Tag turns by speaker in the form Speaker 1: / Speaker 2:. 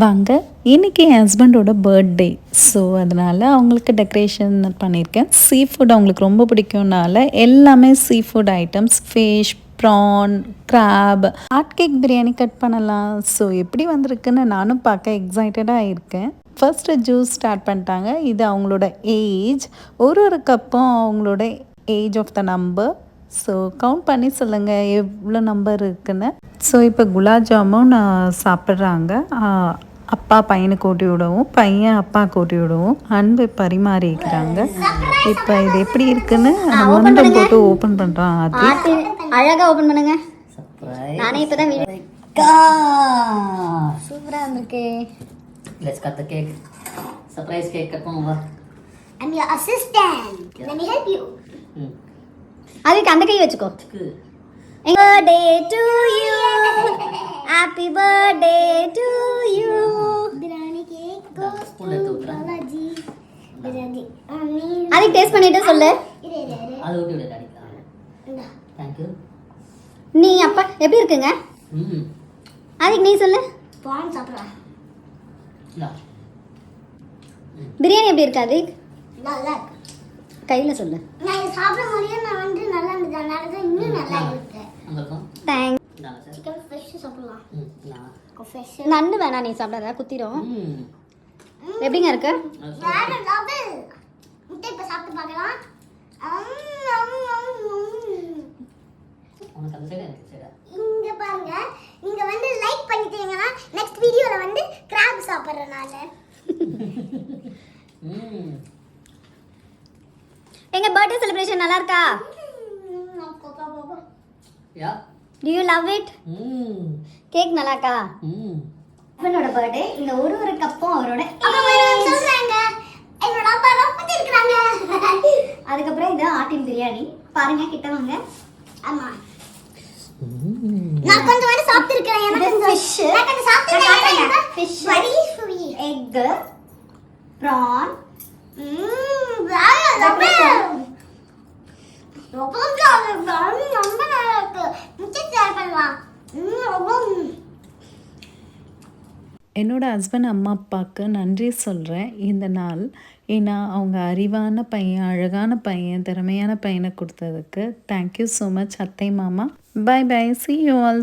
Speaker 1: வாங்க, இன்றைக்கி என் ஹஸ்பண்டோட பர்த்டே. ஸோ அதனால் அவங்களுக்கு டெக்கரேஷன் பண்ணியிருக்கேன். சீ ஃபுட் அவங்களுக்கு ரொம்ப பிடிக்கும்னால எல்லாமே sea food items, fish, prawn, crab, hot cake biryani cut பண்ணலாம். ஸோ எப்படி வந்திருக்குன்னு நானும் பார்க்க எக்ஸைட்டடாக இருக்கேன். ஃபர்ஸ்ட்டு ஜூஸ் ஸ்டார்ட் பண்ணிட்டாங்க. இது அவங்களோட ஏஜ், ஒரு கப்பும் அவங்களோட age of the number. So count பண்ணி சொல்லுங்கள் எவ்வளோ நம்பர் இருக்குன்னு. ஸோ இப்போ குலாப் ஜாமுன் சாப்பிட்றாங்க. அப்பா பையனுக்கு ஊட்டி விடவும், பையன் அப்பா ஊட்டி விடவும் அன்பு பரிமாறிக்கிறாங்க. இப்போ இது எப்படி இருக்குன்னு மந்தம் போட்டு ஓப்பன் பண்ணுறான். அது
Speaker 2: அழகாக ஓப்பன் பண்ணுங்க. நானே இப்போ தான் சூப்பராக இருந்திருக்கு.
Speaker 3: Let's cut the cake. Surprise cake cut பண்ணுவா.
Speaker 2: I'm your assistant. Let me help you. அதுக்கு அந்த கை வச்சுக்கோ. Birthday to you. Happy birthday to you. Biryani cake கோலாஜி. பிரியாணி அது டேஸ்ட் பண்ணிட்டு சொல்லு.
Speaker 3: அது ஓகே விடு டாடி. Thank you.
Speaker 2: நீ அப்பா எப்படி இருக்குங்க? அதுக்கு நீ சொல்லு. பான் சாப்பிடுறா. பிரியாணி எப்படி இருக்கு அதுக்கு? நல்லா இருக்கு. கையில் சொல்லு. நான் சாப்பிடும் போதே நான் வந்து நல்லா இருந்தது. அதனால தான் இன்னும் நல்லா இருக்கு. தேங்க்ஸ். சிக்கன் ஃபிஷ் சாப்பிடலாம். ஃபிஷ் நண்டு வேணாம், நீ சாப்பிடாத குத்திரும். எப்படிங்க இருக்கு? வேற லெவல். முட்டை இப்ப சாப்பிட்டு பார்க்கலாம். இங்க பாருங்க, நீங்க வந்து லைக் பண்ணிட்டீங்கன்னா நெக்ஸ்ட் வீடியோல வந்து கிராப் சாப்பிடுறனால எங்க பர்த்டே செலிப்ரேஷன் நல்லா இருக்கா? Do you love it? Cake நல்லா இருக்கா? அவனோட பர்த்டே இந்த ஒரு கப்பும் அவரோட சொல்றாங்க. என்னோட அப்பா ரொம்ப இருக்காங்க. அதுக்கப்புறம் இது ஆட்டின் பிரியாணி பாருங்க, கிட்ட வாங்க. ஆமா, நான் கொஞ்சம் வரை சாப்பிட்டு இருக்கேன். எனக்கு ஃபிஷ் நான் கொஞ்சம் சாப்பிட்டேன். Fish very sweet, egg, prawn.
Speaker 1: என்னோடய ஹஸ்பண்ட் அம்மா அப்பாவுக்கு நன்றி சொல்கிறேன் இந்த நாள். ஏன்னா அவங்க அறிவான பையன், அழகான பையன், திறமையான பையனை கொடுத்ததுக்கு. தேங்க்யூ ஸோ மச் அத்தை மாமா. Bye bye, see you all.